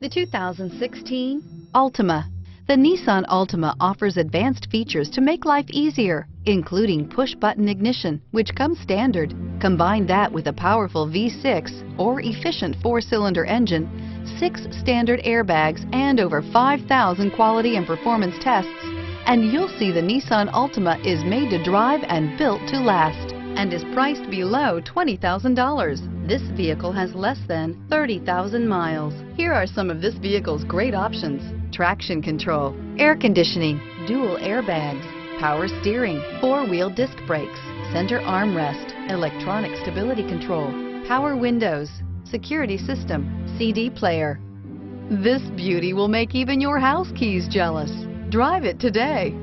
The 2016 Altima. The Nissan Altima offers advanced features to make life easier, including push-button ignition, which comes standard. Combine that with a powerful V6 or efficient 4-cylinder engine, 6 standard airbags, and over 5,000 quality and performance tests, and you'll see the Nissan Altima is made to drive and built to last, and is priced below $20,000. This vehicle has less than 30,000 miles. Here are some of this vehicle's great options: traction control, air conditioning, dual airbags, power steering, 4-wheel disc brakes, center armrest, electronic stability control, power windows, security system, CD player. This beauty will make even your house keys jealous. Drive it today.